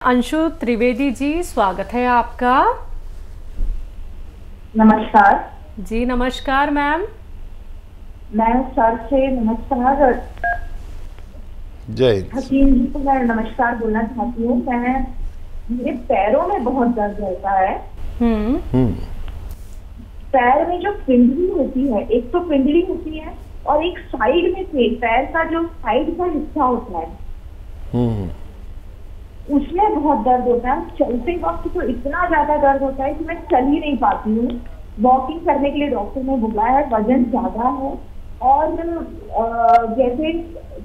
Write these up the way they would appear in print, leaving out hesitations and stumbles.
अंशु त्रिवेदी जी, स्वागत है आपका। नमस्कार जी नमस्कार मैम। मैं सर से नमस्कार जय हकीम जी को मैं नमस्कार बोलना चाहती हूँ। मेरे पैरों में बहुत दर्द रहता है। पैर में जो पिंडली होती है, एक तो पिंडली होती है और एक साइड में पैर का जो साइड का हिस्सा होता है उसमें बहुत दर्द होता है। चलते वक्त तो इतना ज्यादा दर्द होता है कि मैं चल ही नहीं पाती हूँ। वॉकिंग करने के लिए डॉक्टर ने बुलाया है, वजन ज्यादा है और जैसे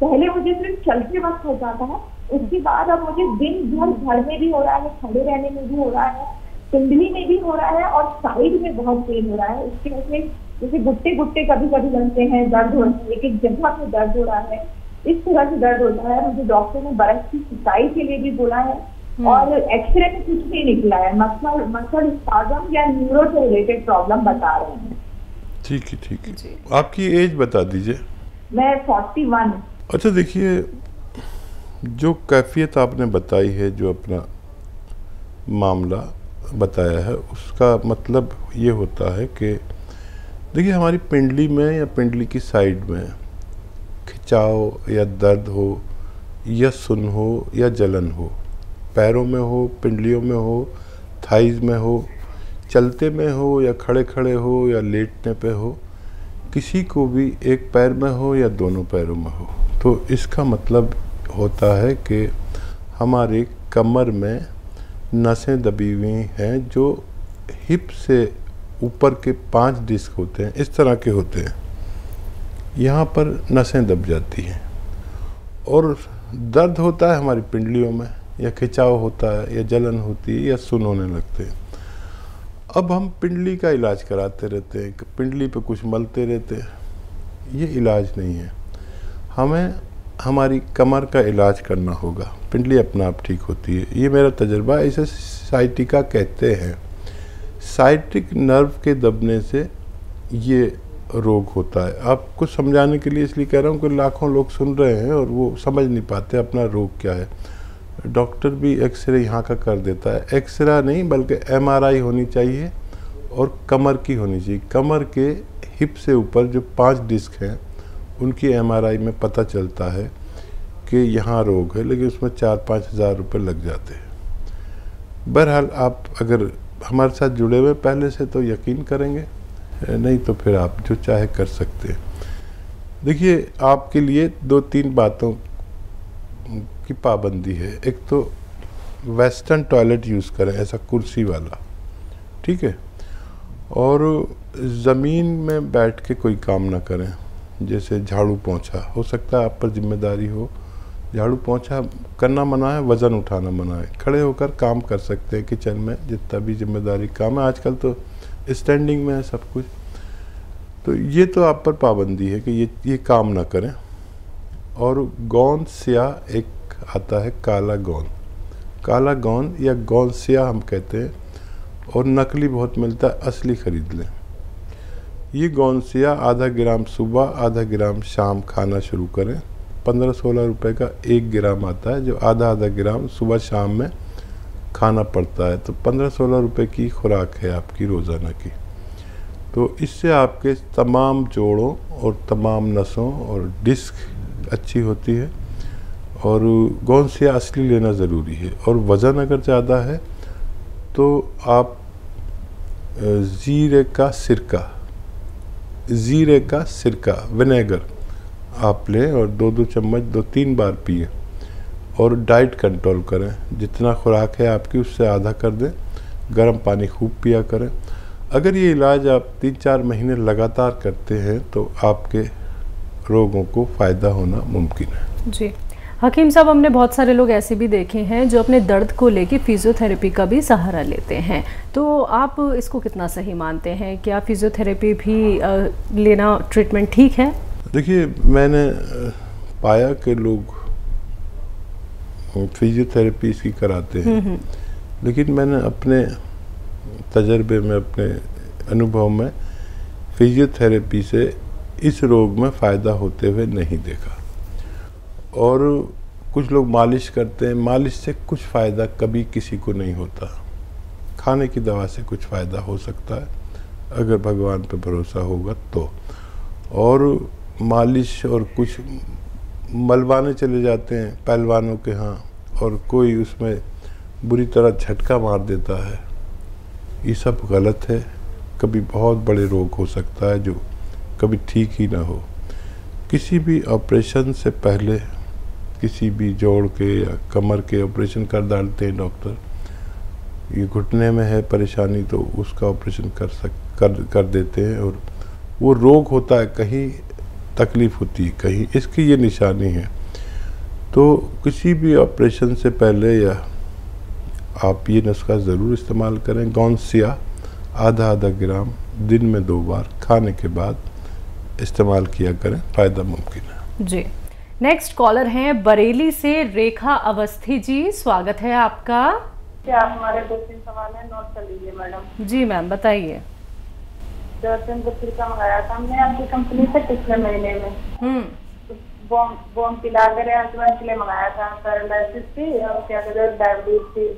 पहले मुझे सिर्फ चलते वक्त होता था, उसके बाद अब मुझे दिन भर घर में भी हो रहा है, खड़े रहने में भी हो रहा है, पिंडली में भी हो रहा है और साइड में बहुत पेन हो रहा है। उसकी वजह से जैसे गुट्टे गुट्टे कभी कभी लगते हैं, दर्द हो रहा है, एक एक जगह पे दर्द हो रहा है, इस तरह से दर्द होता है। मुझे डॉक्टर ने बर्फ की सिकाई के लिए भी बोला है और एक्सरे में कुछ नहीं निकला है। मसल स्पाज्म या न्यूरो से रिलेटेड प्रॉब्लम बता रहे हैं। ठीक है, ठीक है। आपकी एज बता दीजिए। मैं 41। अच्छा, देखिए, जो कैफियत आपने बताई है, जो अपना मामला बताया है, उसका मतलब ये होता है कि देखिए, हमारी पिंडली में या पिंडली की साइड में खिंचाव या दर्द हो या सुन हो या जलन हो, पैरों में हो, पिंडलियों में हो, थाइज में हो, चलते में हो या खड़े खड़े हो या लेटने पे हो, किसी को भी एक पैर में हो या दोनों पैरों में हो, तो इसका मतलब होता है कि हमारी कमर में नसें दबी हुई हैं, जो हिप से ऊपर के 5 डिस्क होते हैं, इस तरह के होते हैं, यहाँ पर नसें दब जाती हैं और दर्द होता है हमारी पिंडलियों में, या खिंचाव होता है या जलन होती है या सुन होने लगते हैं। अब हम पिंडली का इलाज कराते रहते हैं, पिंडली पे कुछ मलते रहते हैं, ये इलाज नहीं है। हमें हमारी कमर का इलाज करना होगा, पिंडली अपना आप ठीक होती है, ये मेरा तजुर्बा है। इसे साइटिका कहते हैं। साइटिक नर्व के दबने से ये रोग होता है। आपको समझाने के लिए इसलिए कह रहा हूँ कि लाखों लोग सुन रहे हैं और वो समझ नहीं पाते अपना रोग क्या है। डॉक्टर भी एक्सरे यहाँ का कर देता है, एक्सरे नहीं बल्कि एमआरआई होनी चाहिए और कमर की होनी चाहिए। कमर के हिप से ऊपर जो 5 डिस्क हैं उनकी एमआरआई में पता चलता है कि यहाँ रोग है, लेकिन उसमें 4-5 हज़ार रुपये लग जाते हैं। बहरहाल, आप अगर हमारे साथ जुड़े हुए पहले से तो यकीन करेंगे, नहीं तो फिर आप जो चाहे कर सकते हैं। देखिए, आपके लिए 2-3 बातों की पाबंदी है। एक तो वेस्टर्न टॉयलेट यूज़ करें, ऐसा कुर्सी वाला, ठीक है, और ज़मीन में बैठ के कोई काम ना करें, जैसे झाड़ू पोंछा। हो सकता है आप पर जिम्मेदारी हो, झाड़ू पोंछा करना मना है, वज़न उठाना मना है। खड़े होकर काम कर सकते हैं किचन में, जितना भी जिम्मेदारी काम है, आजकल तो स्टैंडिंग में है सब कुछ। तो ये तो आप पर पाबंदी है कि ये काम ना करें। और गोंद स्याह एक आता है, काला गोंद, काला गोंद या गोंद स्याह हम कहते हैं, और नकली बहुत मिलता है, असली ख़रीद लें। ये गोंद स्याह आधा ग्राम सुबह, आधा ग्राम शाम खाना शुरू करें। 15-16 रुपए का 1 ग्राम आता है, जो आधा ग्राम सुबह शाम में खाना पड़ता है। तो 15-16 रुपए की खुराक है आपकी रोज़ाना की। तो इससे आपके तमाम जोड़ों और तमाम नसों और डिस्क अच्छी होती है। और गोंद से असली लेना ज़रूरी है। और वज़न अगर ज़्यादा है तो आप ज़ीरे का सिरका विनेगर आप लें और 2-2 चम्मच 2-3 बार पिए। और डाइट कंट्रोल करें, जितना खुराक है आपकी उससे आधा कर दें। गर्म पानी खूब पिया करें। अगर ये इलाज आप 3-4 महीने लगातार करते हैं तो आपके रोगों को फ़ायदा होना मुमकिन है। जी हकीम साहब, हमने बहुत सारे लोग ऐसे भी देखे हैं जो अपने दर्द को लेके फिजियोथेरेपी का भी सहारा लेते हैं, तो आप इसको कितना सही मानते हैं? क्या फिजियोथेरेपी भी लेना ट्रीटमेंट ठीक है? देखिए, मैंने पाया कि लोग फिजियोथेरेपी इसकी कराते हैं, लेकिन मैंने अपने तजर्बे में, अपने अनुभव में फिजियोथेरेपी से इस रोग में फ़ायदा होते हुए नहीं देखा। और कुछ लोग मालिश करते हैं, मालिश से कुछ फ़ायदा कभी किसी को नहीं होता। खाने की दवा से कुछ फ़ायदा हो सकता है अगर भगवान पे भरोसा होगा तो। और मालिश और कुछ मलबाने चले जाते हैं पहलवानों के यहाँ और कोई उसमें बुरी तरह झटका मार देता है, ये सब गलत है। कभी बहुत बड़े रोग हो सकता है जो कभी ठीक ही ना हो। किसी भी ऑपरेशन से पहले किसी भी जोड़ के या कमर के ऑपरेशन कर डालते हैं डॉक्टर। ये घुटने में है परेशानी तो उसका ऑपरेशन कर देते हैं, और वो रोग होता है, कहीं तकलीफ़ होती है, कहीं इसकी ये निशानी है। तो किसी भी ऑपरेशन से पहले या आप ये नुस्खा ज़रूर इस्तेमाल करें। गौंसिया आधा ग्राम दिन में 2 बार खाने के बाद इस्तेमाल किया करें, फ़ायदा मुमकिन है। जी, नेक्स्ट कॉलर हैं बरेली से रेखा अवस्थी जी, स्वागत है आपका। क्या हमारे 2-3 सवाल है, नोट कर लीजिए मैडम। जी मैम बताइए। जर्सन बत्ती का मंगाया था हमने आपकी कंपनी से पिछले महीने में। बॉम पिला कर हस्बैंड के लिए मंगाया था, पैरालिसिस थी और क्या कहते हैं डायबिटीज थी।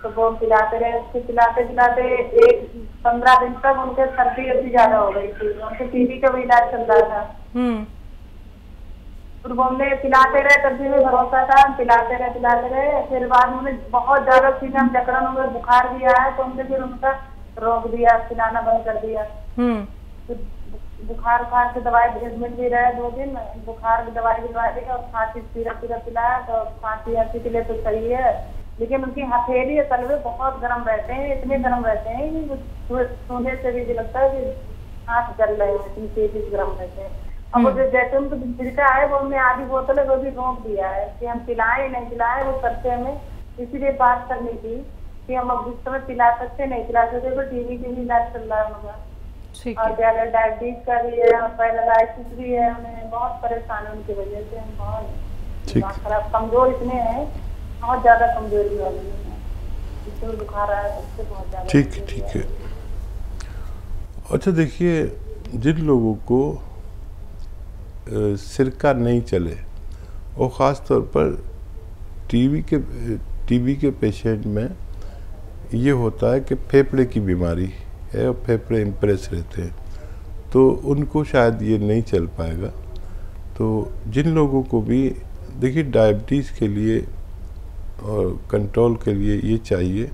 तो बॉम पिलाते रहे, उसको पिलाते 15 दिन तक उनके सर्दी अभी ज्यादा हो गई थी, उनके टीबी का भी इलाज चल रहा था। फिर बॉम ने पिलाते रहे, तब भी भरोसा था, पिलाते रहे। फिर बाद में बहुत ज्यादा सीने में जकड़न हो गई, बुखार भी आया तो हमने फिर उनका रोक दिया, पिलाना बंद कर दिया। बुखार से दवाई एडमिट भी रहे 2 दिन, बुखार की दवाई दी और खांसी सिरप पिलाया तो खांसी के लिए तो सही है, लेकिन उनकी हथेली और तलवे बहुत गर्म रहते हैं, इतने गर्म रहते हैं कि सोने से भी लगता है कि हाथ जल रहे हैं, इतनी तेजी से गर्म रहते हैं। अब वो जैसे उनको छिड़का है वो हमने आधी बोतल वो भी रोक दिया है कि हम पिलाएं नहीं पिलाएं, वो करते हमें इसीलिए बात करनी थी कि हम अब इस समय पिला सकते नहीं पिला सकते, तो टीवी के भी इलाज चल रहा है उनका, और क्या डायबिटीज का भी है और पैरालिसिस भी है, हमें बहुत परेशान है उनकी वजह से। हम बहुत खराब कमजोर इतने हैं, बहुत ज्यादा कमजोरी वाली है, इससे बुखार आया उससे बहुत ज्यादा। ठीक है। अच्छा देखिए, जिन लोगों को सिरका नहीं चले और ख़ास तौर पर टीबी के पेशेंट में ये होता है कि फेफड़े की बीमारी है और फेफड़े इम्प्रेस रहते हैं, तो उनको शायद ये नहीं चल पाएगा। तो जिन लोगों को भी देखिए डायबिटीज़ के लिए और कंट्रोल के लिए ये चाहिए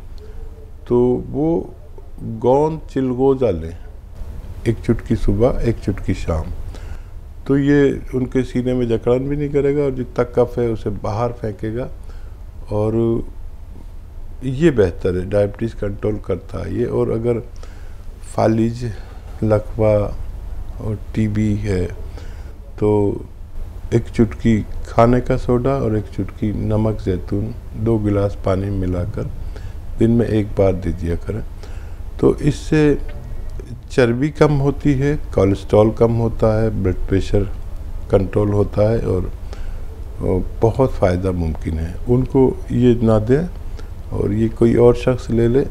तो वो गोंद चिलगोज़ा लें, 1 चुटकी सुबह 1 चुटकी शाम, तो ये उनके सीने में जकड़न भी नहीं करेगा और जितना कफ है उसे बाहर फेंकेगा, और ये बेहतर है, डायबिटीज़ कंट्रोल करता है ये। और अगर फालिज, लकवा और टीबी है तो 1 चुटकी खाने का सोडा और 1 चुटकी नमक जैतून 2 गिलास पानी में मिलाकर दिन में 1 बार दे दिया करें, तो इससे चर्बी कम होती है, कोलेस्ट्रॉल कम होता है, ब्लड प्रेशर कंट्रोल होता है और बहुत फ़ायदा मुमकिन है। उनको ये ना दें और ये कोई और शख्स ले ले,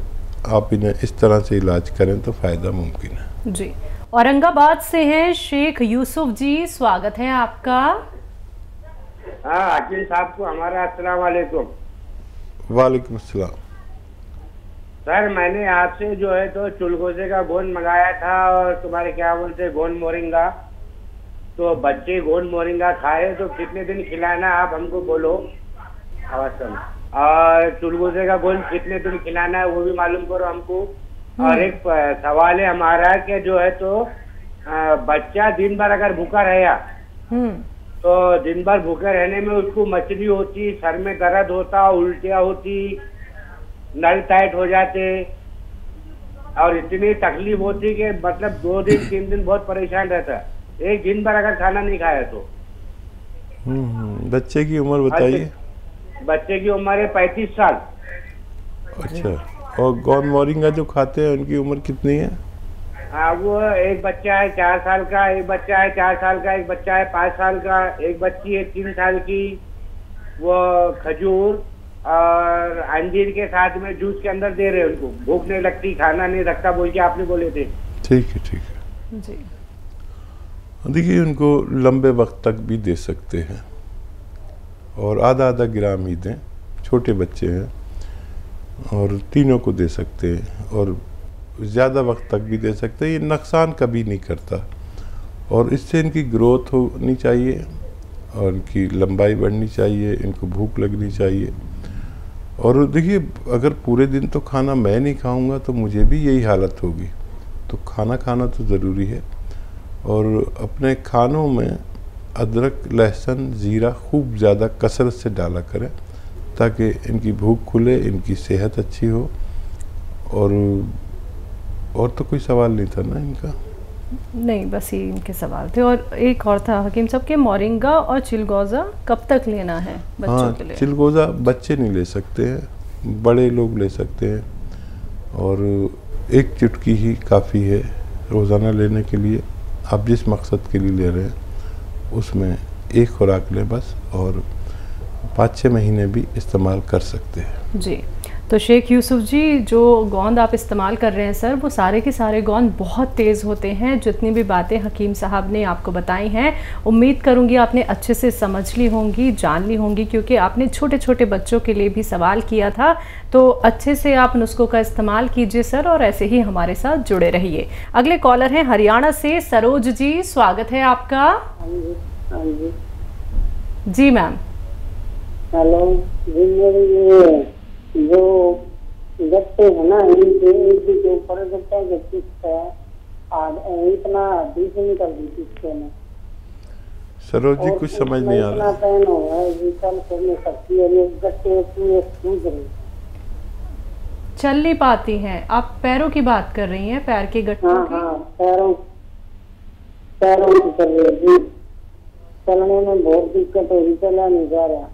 आप इन्हें इस तरह से इलाज करें तो फ़ायदा मुमकिन है। जी, औरंगाबाद से हैं शेख यूसुफ जी, स्वागत है आपका। हाँ अकील साहब को हमारा अस्सलाम वालेकुम। वालेकुम अस्सलाम। सर मैंने आपसे जो है तो चिलगोज़े का गोंद मंगाया था और तुम्हारे क्या बोलते गोंद मोरिंगा, तो बच्चे गोंद मोरिंगा खाए तो कितने दिन खिलाना आप हमको बोलो अवश्य, और चिलगोज़े का गोंद कितने दिन खिलाना है वो भी मालूम करो हमको। और एक सवाल है हमारा कि जो है तो बच्चा दिन भर अगर भूखा रहा तो दिन भर भूखे रहने में उसको मचली होती, सर में दर्द होता, उल्टियाँ होती, नल टाइट हो जाते और इतनी तकलीफ होती कि मतलब 2 दिन 3 दिन बहुत परेशान रहता, एक दिन भर अगर खाना नहीं खाया तो। बच्चे की उम्र बताइए। बच्चे की उम्र है 35 साल। अच्छा, और गोंद मोरिंगा जो खाते हैं उनकी उम्र कितनी है? हाँ वो एक बच्चा है 4 साल का, एक बच्चा है 4 साल का, एक बच्चा है 5 साल का, एक बच्ची है 3 साल की। वो खजूर और अंजीर के साथ में जूस के अंदर दे रहे हैं उनको, भूख नहीं लगती, खाना नहीं रखता बोल के आपने बोले थे। ठीक है जी। देखिए उनको लंबे वक्त तक भी दे सकते हैं और आधा आधा ग्राम ही दें, छोटे बच्चे हैं, और तीनों को दे सकते हैं और ज़्यादा वक्त तक भी दे सकते हैं। ये नुकसान कभी नहीं करता और इससे इनकी ग्रोथ होनी चाहिए और इनकी लंबाई बढ़नी चाहिए, इनको भूख लगनी चाहिए। और देखिए, अगर पूरे दिन तो खाना मैं नहीं खाऊंगा तो मुझे भी यही हालत होगी, तो खाना खाना तो ज़रूरी है। और अपने खानों में अदरक, लहसुन, ज़ीरा खूब ज़्यादा कसरत से डाला करें ताकि इनकी भूख खुले, इनकी सेहत अच्छी हो। और तो कोई सवाल नहीं था ना इनका? नहीं, बस ये इनके सवाल थे। और एक और था हकीम साहब के, मोरिंगा और चिलगोज़ा कब तक लेना है बच्चों के लिए? चिलगोज़ा बच्चे नहीं ले सकते हैं, बड़े लोग ले सकते हैं और एक चुटकी ही काफ़ी है रोज़ाना लेने के लिए। आप जिस मकसद के लिए ले रहे हैं उसमें एक खुराक लें बस, और 5-6 महीने भी इस्तेमाल कर सकते हैं। जी, तो शेख यूसुफ जी, जो गोंद आप इस्तेमाल कर रहे हैं सर, वो सारे के सारे गोंद बहुत तेज़ होते हैं। जितनी भी बातें हकीम साहब ने आपको बताई हैं, उम्मीद करूंगी आपने अच्छे से समझ ली होंगी, जान ली होंगी, क्योंकि आपने छोटे छोटे बच्चों के लिए भी सवाल किया था। तो अच्छे से आप नुस्खों का इस्तेमाल कीजिए सर, और ऐसे ही हमारे साथ जुड़े रहिए। अगले कॉलर हैं हरियाणा से सरोज जी, स्वागत है आपका। जी मैम। हेलो जी, मेरे जो गट्टे है ना, इनके एक के ऊपर गट्टा जो किस्त है इतना डीजल कर दी किस्ते ने। सरोज जी, कुछ समझ नहीं आ रहा। पैन हो है जी, कल करने सकती है, ये गट्टे पूरे सूज रहे, चल नहीं पाती हैं। आप पैरों की बात कर रही हैं, पैर के गट्टों की? हाँ, पैरों की कर रही है जी। चलने में बहुत दिक्कत हो रही, चला नहीं जा रहा।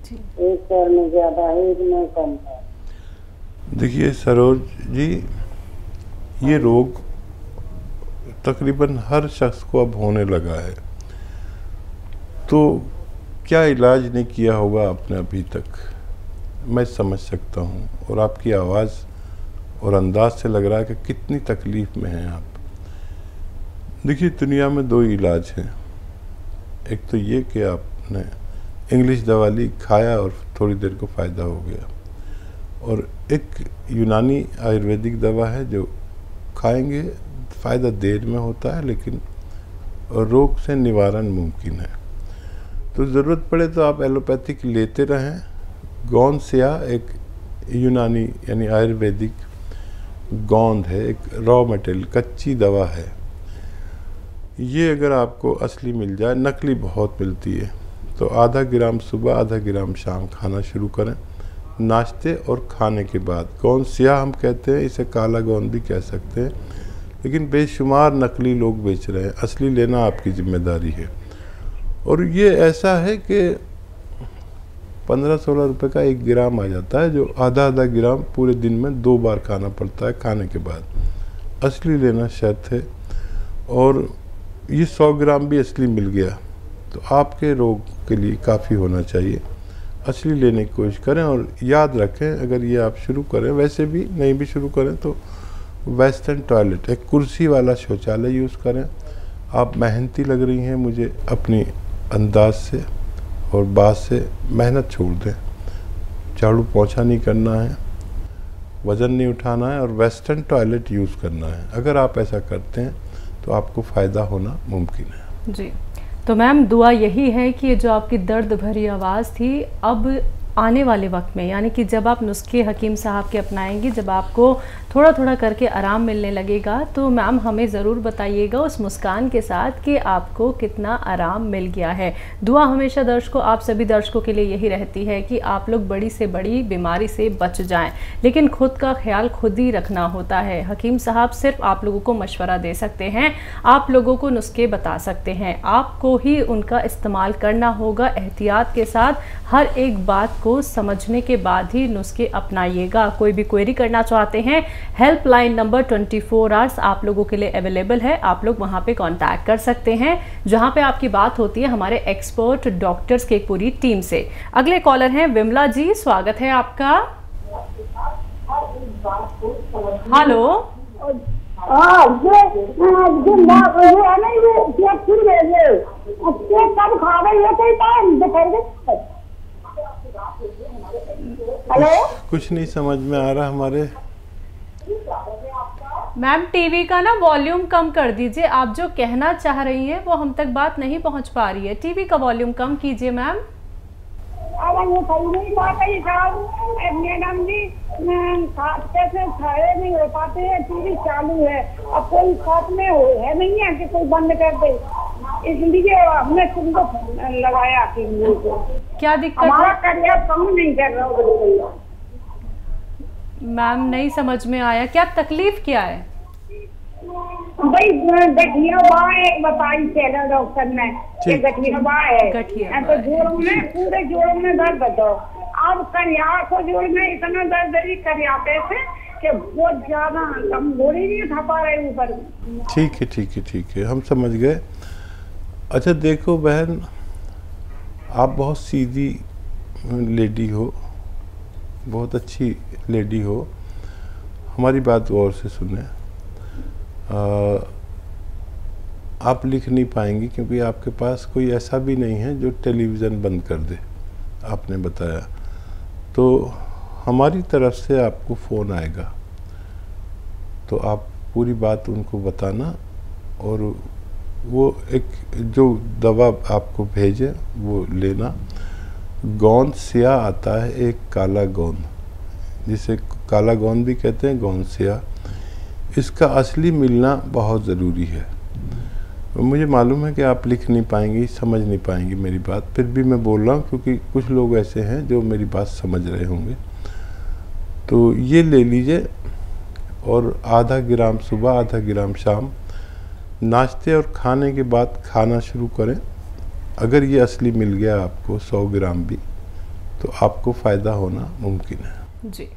एक पैर में ज्यादा है, एक में कम है। देखिए सरोज जी, ये रोग तकरीबन हर शख्स को अब होने लगा है, तो क्या इलाज नहीं किया होगा आपने अभी तक, मैं समझ सकता हूँ। और आपकी आवाज़ और अंदाज से लग रहा है कि कितनी तकलीफ़ में हैं आप। देखिए, दुनिया में 2 इलाज हैं। एक तो ये कि आपने इंग्लिश दवा ली, खाया और थोड़ी देर को फ़ायदा हो गया, और एक यूनानी आयुर्वेदिक दवा है जो खाएंगे फ़ायदा देर में होता है, लेकिन रोग से निवारण मुमकिन है। तो ज़रूरत पड़े तो आप एलोपैथिक लेते रहें। गोंद स्या एक यूनानी यानी आयुर्वेदिक गोंद है, एक रॉ मटेरियल, कच्ची दवा है। ये अगर आपको असली मिल जाए, नकली बहुत मिलती है, तो आधा ग्राम सुबह, आधा ग्राम शाम खाना शुरू करें, नाश्ते और खाने के बाद। गोंद स्या हम कहते हैं, इसे काला गोंद भी कह सकते हैं, लेकिन बेशुमार नकली लोग बेच रहे हैं। असली लेना आपकी जिम्मेदारी है। और ये ऐसा है कि 15-16 रुपए का 1 ग्राम आ जाता है, जो आधा आधा ग्राम पूरे दिन में 2 बार खाना पड़ता है खाने के बाद। असली लेना शर्त है। और ये 100 ग्राम भी असली मिल गया तो आपके रोग के लिए काफ़ी होना चाहिए। असली लेने की कोशिश करें, और याद रखें, अगर ये आप शुरू करें, वैसे भी नहीं भी शुरू करें, तो वेस्टर्न टॉयलेट, एक कुर्सी वाला शौचालय यूज़ करें। आप मेहनती लग रही हैं मुझे, अपनी अंदाज से और बात से मेहनत छोड़ दें। झाड़ू पोंछा नहीं करना है, वज़न नहीं उठाना है, और वेस्टर्न टॉयलेट यूज़ करना है। अगर आप ऐसा करते हैं तो आपको फ़ायदा होना मुमकिन है। जी, तो मैम दुआ यही है कि जो आपकी दर्द भरी आवाज़ थी, अब आने वाले वक्त में, यानी कि जब आप नुस्खे हकीम साहब के अपनाएंगी, जब आपको थोड़ा थोड़ा करके आराम मिलने लगेगा, तो मैम हमें ज़रूर बताइएगा उस मुस्कान के साथ कि आपको कितना आराम मिल गया है। दुआ हमेशा दर्शकों, आप सभी दर्शकों के लिए यही रहती है कि आप लोग बड़ी से बड़ी बीमारी से बच जाएं, लेकिन खुद का ख्याल खुद ही रखना होता है। हकीम साहब सिर्फ आप लोगों को मशवरा दे सकते हैं, आप लोगों को नुस्खे बता सकते हैं, आपको ही उनका इस्तेमाल करना होगा एहतियात के साथ। हर एक बात को समझने के बाद ही नुस्खे अपनाइएगा। कोई भी क्वेरी करना चाहते हैं, हेल्पलाइन नंबर 24 आवर्स आप लोगों के लिए अवेलेबल है। आप लोग वहां पे कांटेक्ट कर सकते हैं, जहां पे आपकी बात होती है हमारे एक्सपर्ट डॉक्टर्स की एक पूरी टीम से। अगले कॉलर हैं विमला जी, स्वागत है आपका। हेलो हाँ ये है ना, ये केक फिर ले ले, केक कब खा रही है कोई टाइम दोपहर। हेलो, कुछ नहीं समझ में आ रहा हमारे। मैम टीवी का ना वॉल्यूम कम कर दीजिए, आप जो कहना चाह रही हैं वो हम तक बात नहीं पहुंच पा रही है। टीवी का वॉल्यूम कम कीजिए मैम। अरे ये सही नहीं बात है साहब, मैडम जी खाते से खड़े नहीं हो पाते हैं, टीवी चालू है और कोई शॉप में है नहीं है कि कोई बंद कर दे, इसलिए हमने तुमको लगाया टीवी को। क्या दिक्कत हमारा है करियर कम नहीं कर रहा हूँ। मैम? नहीं समझ में आया, क्या तकलीफ क्या है? भाई गठिया बाँ एक बताई चेला डॉक्टर ने, ये गठिया बाँ है, गठिया तो जोड़ों में, पूरे जोड़ों में दर्द दो। अब करिया को जोड़ में इतना दर्द है करियाते से कि बहुत ज्यादा हम गोली नहीं उठा पा रहे ऊपर। ठीक है ठीक है ठीक है, हम समझ गए। अच्छा देखो बहन, आप बहुत सीधी लेडी हो, बहुत अच्छी लेडी हो, हमारी बात गौर से सुने। आप लिख नहीं पाएंगी क्योंकि आपके पास कोई ऐसा भी नहीं है जो टेलीविज़न बंद कर दे, आपने बताया। तो हमारी तरफ से आपको फ़ोन आएगा तो आप पूरी बात उनको बताना, और वो एक जो दवा आपको भेजे वो लेना। गोंद सिया आता है, एक काला गोंद, जिसे काला गोंद भी कहते हैं, गोंद सिया, इसका असली मिलना बहुत ज़रूरी है। मुझे मालूम है कि आप लिख नहीं पाएंगी, समझ नहीं पाएंगी मेरी बात, फिर भी मैं बोल रहा हूँ क्योंकि कुछ लोग ऐसे हैं जो मेरी बात समझ रहे होंगे। तो ये ले लीजिए, और आधा ग्राम सुबह, आधा ग्राम शाम, नाश्ते और खाने के बाद खाना शुरू करें। अगर ये असली मिल गया आपको 100 ग्राम भी, तो आपको फ़ायदा होना मुमकिन है। जी।